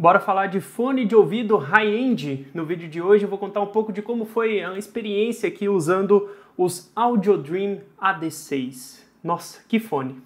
Bora falar de fone de ouvido high-end. No vídeo de hoje eu vou contar um pouco de como foi a experiência aqui usando os Audiodream AD6. Nossa, que fone!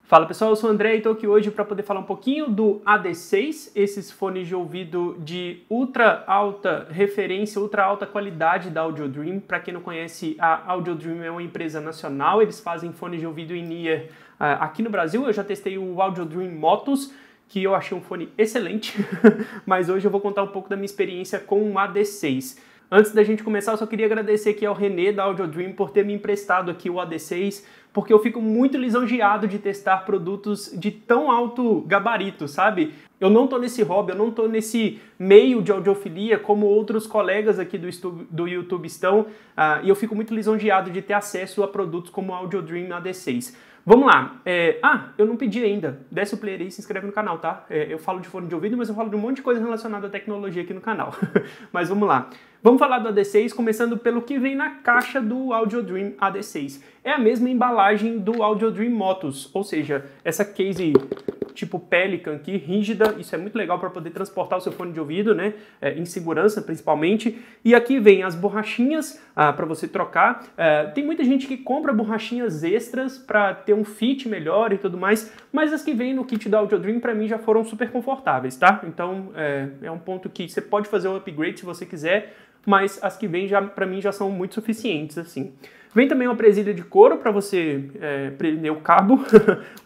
Fala pessoal, eu sou o André e estou aqui hoje para poder falar um pouquinho do AD6, esses fones de ouvido de ultra alta referência, ultra alta qualidade da Audiodream. Para quem não conhece, a Audiodream é uma empresa nacional, eles fazem fones de ouvido in-ear aqui no Brasil. Eu já testei o Audiodream Motus, que eu achei um fone excelente, mas hoje eu vou contar um pouco da minha experiência com o AD6. Antes da gente começar, eu só queria agradecer aqui ao René da Audiodream por ter me emprestado aqui o AD6, porque eu fico muito lisonjeado de testar produtos de tão alto gabarito, sabe? Eu não tô nesse hobby, eu não tô nesse meio de audiofilia como outros colegas aqui do YouTube estão, e eu fico muito lisonjeado de ter acesso a produtos como o Audiodream AD6. Vamos lá. Eu não pedi ainda. Desce o player aí e se inscreve no canal, tá? Eu falo de fone de ouvido, mas eu falo de um monte de coisa relacionada à tecnologia aqui no canal. Mas vamos lá. Vamos falar do AD6, começando pelo que vem na caixa do Audiodream AD6. É a mesma embalagem do Audiodream Motus, ou seja, essa case tipo Pelican aqui, rígida, isso é muito legal para poder transportar o seu fone de ouvido, né, em segurança principalmente. E aqui vem as borrachinhas para você trocar. Tem muita gente que compra borrachinhas extras para ter um fit melhor e tudo mais, mas as que vêm no kit da Audiodream para mim já foram super confortáveis, tá? Então é um ponto que você pode fazer um upgrade se você quiser, mas as que vêm para mim já são muito suficientes, assim. Vem também uma presilha de couro para você prender o cabo,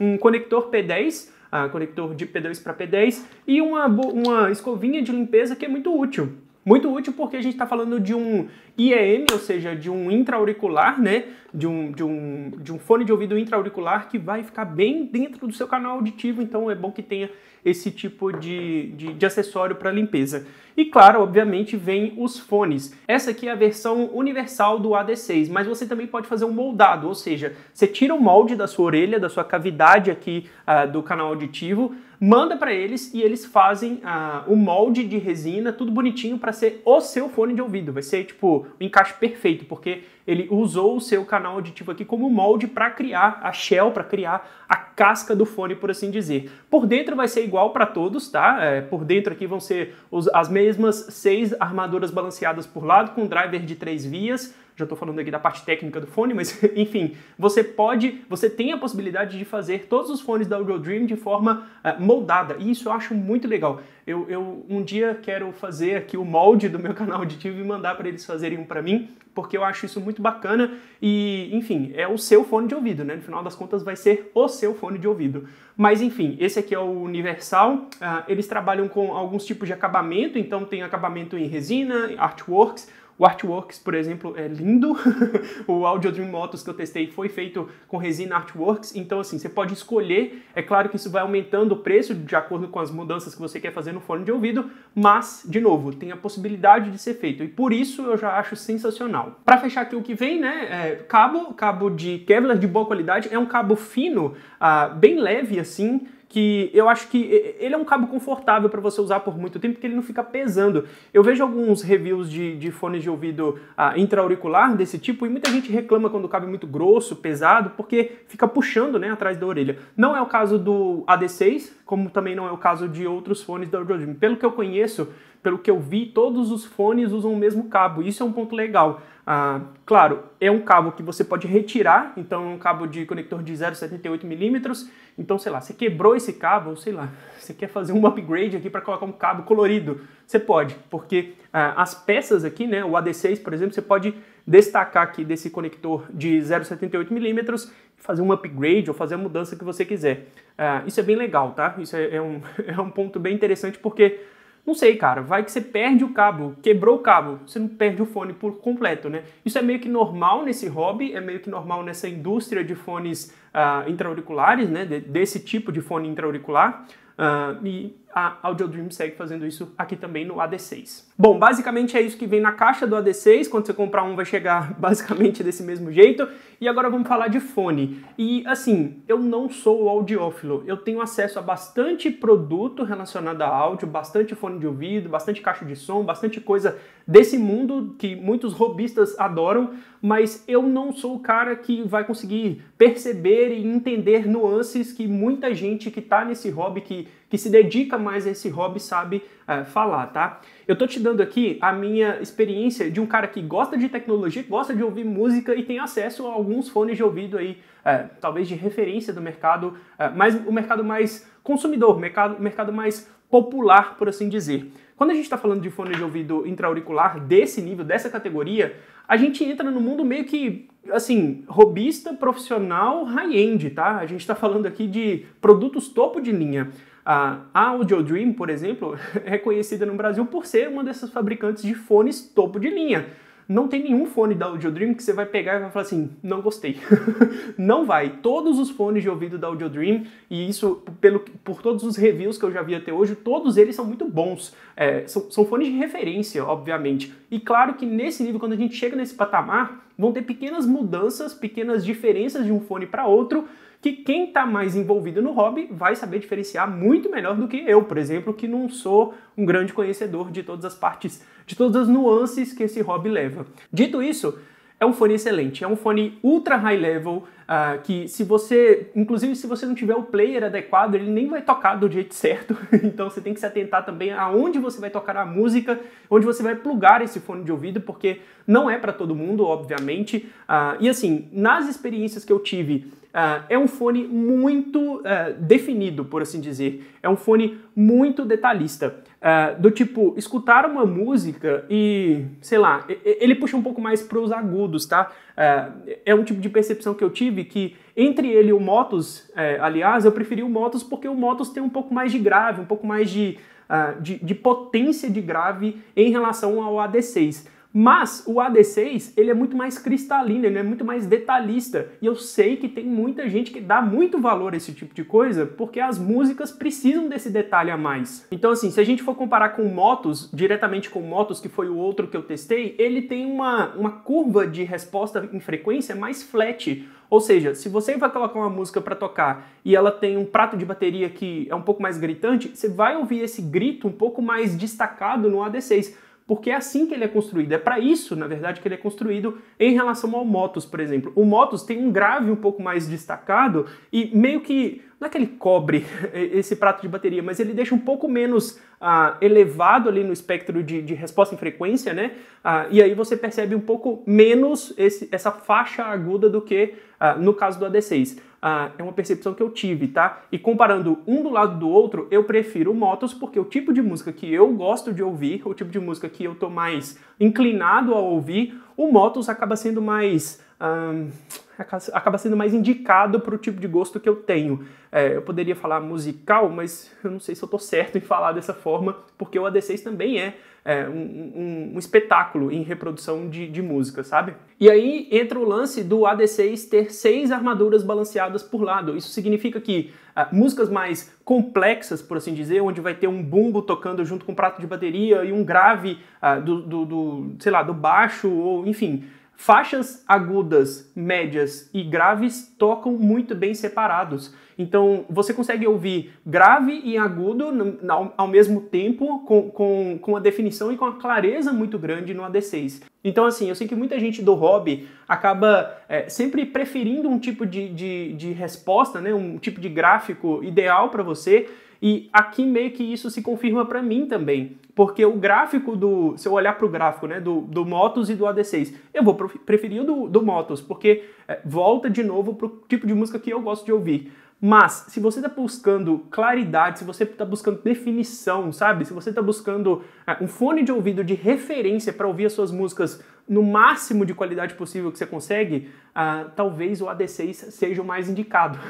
um conector P10, conector de P2 para P10 e uma escovinha de limpeza que é muito útil. Muito útil porque a gente está falando de um IEM, ou seja, de um intra-auricular, né? De um fone de ouvido intra-auricular que vai ficar bem dentro do seu canal auditivo, então é bom que tenha esse tipo de acessório para limpeza. E claro, obviamente, vem os fones. Essa aqui é a versão universal do AD6, mas você também pode fazer um moldado, ou seja, você tira o molde da sua orelha, da sua cavidade aqui do canal auditivo, manda para eles e eles fazem o molde de resina, tudo bonitinho para ser o seu fone de ouvido. Vai ser tipo o encaixe perfeito, porque ele usou o seu canal auditivo aqui como molde para criar a shell, para criar a casca do fone, por assim dizer. Por dentro vai ser igual para todos, tá? Por dentro aqui vão ser as mesmas 6 armaduras balanceadas por lado, com driver de 3 vias. Já estou falando aqui da parte técnica do fone, mas enfim, você tem a possibilidade de fazer todos os fones da Audiodream de forma moldada, e isso eu acho muito legal. Eu um dia quero fazer aqui o molde do meu canal auditivo e mandar para eles fazerem um para mim, porque eu acho isso muito bacana e, enfim, é o seu fone de ouvido, né? No final das contas vai ser o seu fone de ouvido. Mas, enfim, esse aqui é o universal. Eles trabalham com alguns tipos de acabamento, então tem acabamento em resina, Artworks. O Artworks, por exemplo, é lindo. O Audiodream Motus que eu testei foi feito com resina Artworks. Então, assim, você pode escolher. É claro que isso vai aumentando o preço de acordo com as mudanças que você quer fazer no fone de ouvido. Mas, de novo, tem a possibilidade de ser feito. E por isso eu já acho sensacional. Para fechar aqui o que vem, né? Cabo de Kevlar de boa qualidade. É um cabo fino, bem leve, assim, que eu acho que ele é um cabo confortável para você usar por muito tempo, porque ele não fica pesando. Eu vejo alguns reviews de fones de ouvido intra-auricular desse tipo, e muita gente reclama quando o cabo é muito grosso, pesado, porque fica puxando, né, atrás da orelha. Não é o caso do AD6, como também não é o caso de outros fones da Audiodream. Pelo que eu conheço, pelo que eu vi, todos os fones usam o mesmo cabo, isso é um ponto legal. Claro, é um cabo que você pode retirar, então é um cabo de conector de 0,78mm, então, sei lá, você quebrou esse cabo, sei lá, você quer fazer um upgrade aqui para colocar um cabo colorido, você pode, porque as peças aqui, né, o AD6, por exemplo, você pode destacar aqui desse conector de 0,78mm, fazer um upgrade ou fazer a mudança que você quiser. Isso é bem legal, tá? Isso é um ponto bem interessante, porque não sei, cara, vai que você perde o cabo, quebrou o cabo, você não perde o fone por completo, né? Isso é meio que normal nesse hobby, é meio que normal nessa indústria de fones intra-auriculares, né? Desse tipo de fone intra-auricular. E a Audio Dream segue fazendo isso aqui também no AD6. Bom, basicamente é isso que vem na caixa do AD6, quando você comprar um vai chegar basicamente desse mesmo jeito. E agora vamos falar de fone. E assim, eu não sou audiófilo, eu tenho acesso a bastante produto relacionado a áudio, bastante fone de ouvido, bastante caixa de som, bastante coisa desse mundo que muitos hobbyistas adoram, mas eu não sou o cara que vai conseguir perceber e entender nuances que muita gente que está nesse hobby, que se dedica mais a esse hobby, sabe falar, tá? Eu tô te dando aqui a minha experiência de um cara que gosta de tecnologia, gosta de ouvir música e tem acesso a alguns fones de ouvido aí, talvez de referência do mercado, mas o mercado mais consumidor, o mercado mais popular, por assim dizer. Quando a gente está falando de fone de ouvido intra-auricular desse nível, dessa categoria, a gente entra no mundo meio que, assim, hobbyista, profissional, high-end, tá? A gente está falando aqui de produtos topo de linha. A Audio Dream, por exemplo, é conhecida no Brasil por ser uma dessas fabricantes de fones topo de linha. Não tem nenhum fone da Audio Dream que você vai pegar e vai falar assim, não gostei. Não vai. Todos os fones de ouvido da Audio Dream, e isso por todos os reviews que eu já vi até hoje, todos eles são muito bons. São fones de referência, obviamente. E claro que nesse nível, quando a gente chega nesse patamar, vão ter pequenas mudanças, pequenas diferenças de um fone para outro, que quem está mais envolvido no hobby vai saber diferenciar muito melhor do que eu, por exemplo, que não sou um grande conhecedor de todas as partes, de todas as nuances que esse hobby leva. Dito isso, é um fone excelente, é um fone ultra high level, que inclusive se você não tiver o player adequado, ele nem vai tocar do jeito certo, então você tem que se atentar também aonde você vai tocar a música, onde você vai plugar esse fone de ouvido, porque não é para todo mundo, obviamente, e assim, nas experiências que eu tive, é um fone muito definido, por assim dizer, é um fone muito detalhista, do tipo, escutar uma música e, sei lá, ele puxa um pouco mais para os agudos, tá? É um tipo de percepção que eu tive que entre ele e o Motus, aliás, eu preferi o Motus porque o Motus tem um pouco mais de grave, um pouco mais de potência de grave em relação ao AD6. Mas o AD6, ele é muito mais cristalino, ele é muito mais detalhista. E eu sei que tem muita gente que dá muito valor a esse tipo de coisa, porque as músicas precisam desse detalhe a mais. Então assim, se a gente for comparar com o Motus, diretamente com o Motus, que foi o outro que eu testei, ele tem uma curva de resposta em frequência mais flat. Ou seja, se você vai colocar uma música para tocar e ela tem um prato de bateria que é um pouco mais gritante, você vai ouvir esse grito um pouco mais destacado no AD6. Porque é assim que ele é construído. É para isso, na verdade, que ele é construído em relação ao Motus, por exemplo. O Motus tem um grave um pouco mais destacado e meio que, não é que ele cobre esse prato de bateria, mas ele deixa um pouco menos elevado ali no espectro de resposta em frequência, né? E aí você percebe um pouco menos essa faixa aguda do que no caso do AD6. É uma percepção que eu tive, tá? E comparando um do lado do outro, eu prefiro o Motus porque o tipo de música que eu gosto de ouvir, o tipo de música que eu tô mais inclinado a ouvir, o Motus acaba sendo mais indicado para o tipo de gosto que eu tenho. Eu poderia falar musical, mas eu não sei se eu tô certo em falar dessa forma, porque o AD6 também é um espetáculo em reprodução de música, sabe? E aí entra o lance do AD6 ter 6 armaduras balanceadas por lado. Isso significa que músicas mais complexas, por assim dizer, onde vai ter um bumbo tocando junto com um prato de bateria e um grave do baixo, ou enfim, faixas agudas, médias e graves tocam muito bem separados. Então, você consegue ouvir grave e agudo ao mesmo tempo, com uma definição e com uma clareza muito grande no AD6. Então, assim, eu sei que muita gente do hobby acaba sempre preferindo um tipo de resposta, né, um tipo de gráfico ideal para você, e aqui meio que isso se confirma para mim também, porque o gráfico se eu olhar para o gráfico, né, do Motus e do AD6, eu vou preferir o do Motus, porque volta de novo para o tipo de música que eu gosto de ouvir. Mas, se você está buscando claridade, se você está buscando definição, sabe? Se você está buscando um fone de ouvido de referência para ouvir as suas músicas no máximo de qualidade possível que você consegue, talvez o AD6 seja o mais indicado.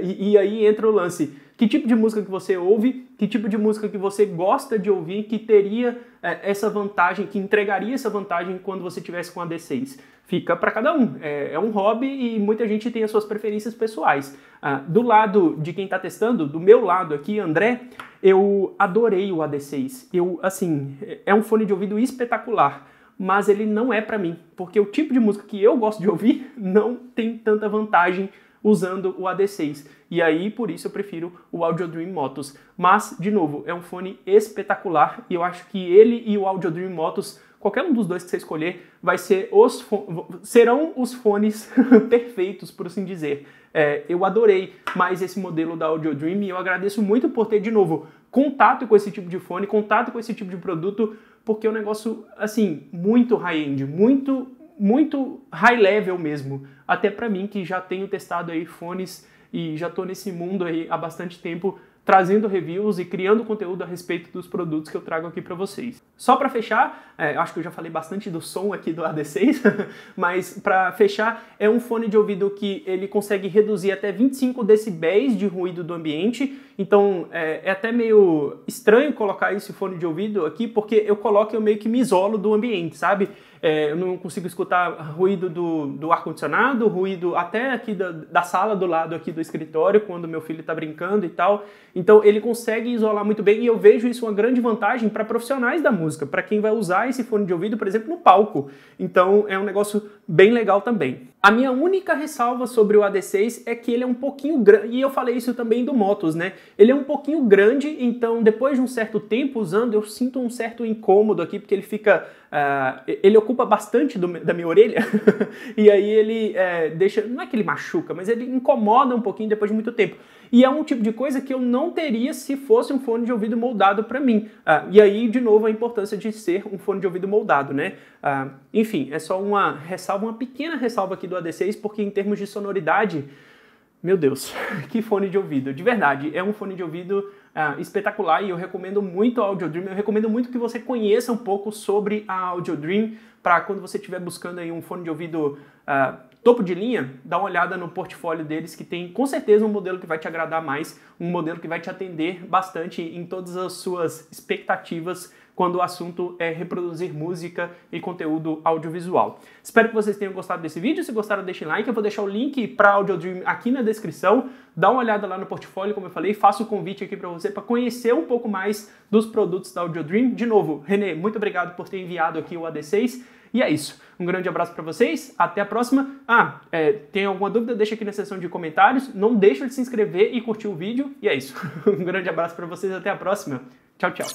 E aí entra o lance. Que tipo de música que você ouve, que tipo de música que você gosta de ouvir, que teria essa vantagem, que entregaria essa vantagem quando você tivesse com a AD6. Fica para cada um. É um hobby e muita gente tem as suas preferências pessoais. Do lado de quem está testando, do meu lado aqui, André, Eu adorei o AD6. Assim, é um fone de ouvido espetacular, mas ele não é pra mim, porque o tipo de música que eu gosto de ouvir não tem tanta vantagem usando o AD6. E aí, por isso, eu prefiro o Audio Dream Motus. Mas, de novo, é um fone espetacular e eu acho que ele e o Audio Dream Motus, qualquer um dos dois que você escolher, serão os fones perfeitos, por assim dizer. Eu adorei mais esse modelo da Audio Dream e eu agradeço muito por ter, de novo, contato com esse tipo de fone, contato com esse tipo de produto, porque é um negócio, assim, muito high-end, muito high level mesmo. Até pra mim, que já tenho testado aí fones e já tô nesse mundo aí há bastante tempo, trazendo reviews e criando conteúdo a respeito dos produtos que eu trago aqui para vocês. Só para fechar, acho que eu já falei bastante do som aqui do AD6, mas para fechar, é um fone de ouvido que ele consegue reduzir até 25 decibéis de ruído do ambiente, então é até meio estranho colocar esse fone de ouvido aqui, porque eu coloco e eu meio que me isolo do ambiente, sabe? Eu não consigo escutar ruído do ar-condicionado, ruído até aqui da sala do lado aqui do escritório, quando meu filho está brincando e tal. Então ele consegue isolar muito bem e eu vejo isso uma grande vantagem para profissionais da música, para quem vai usar esse fone de ouvido, por exemplo, no palco. Então é um negócio bem legal também. A minha única ressalva sobre o AD6 é que ele é um pouquinho grande, e eu falei isso também do Motus, né? Ele é um pouquinho grande, então depois de um certo tempo usando, eu sinto um certo incômodo aqui, porque ele fica... ele ocupa bastante da minha orelha, e aí ele deixa... Não é que ele machuca, mas ele incomoda um pouquinho depois de muito tempo. E é um tipo de coisa que eu não teria se fosse um fone de ouvido moldado para mim. E aí, de novo, a importância de ser um fone de ouvido moldado, né? Enfim, é só uma pequena ressalva aqui do AD6, porque em termos de sonoridade, meu Deus, que fone de ouvido. De verdade, é um fone de ouvido espetacular e eu recomendo muito a Audio Dream. Eu recomendo muito que você conheça um pouco sobre a Audio Dream para quando você estiver buscando aí um fone de ouvido topo de linha, dá uma olhada no portfólio deles, que tem com certeza um modelo que vai te agradar mais, um modelo que vai te atender bastante em todas as suas expectativas quando o assunto é reproduzir música e conteúdo audiovisual. Espero que vocês tenham gostado desse vídeo. Se gostaram, deixem like. Eu vou deixar o link para a Audio Dream aqui na descrição. Dá uma olhada lá no portfólio, como eu falei. Faço o convite aqui para você para conhecer um pouco mais dos produtos da Audio Dream. De novo, René, muito obrigado por ter enviado aqui o AD6. E é isso. Um grande abraço para vocês. Até a próxima. Tem alguma dúvida? Deixa aqui na seção de comentários. Não deixa de se inscrever e curtir o vídeo. E é isso. Um grande abraço para vocês. Até a próxima. Tchau, tchau.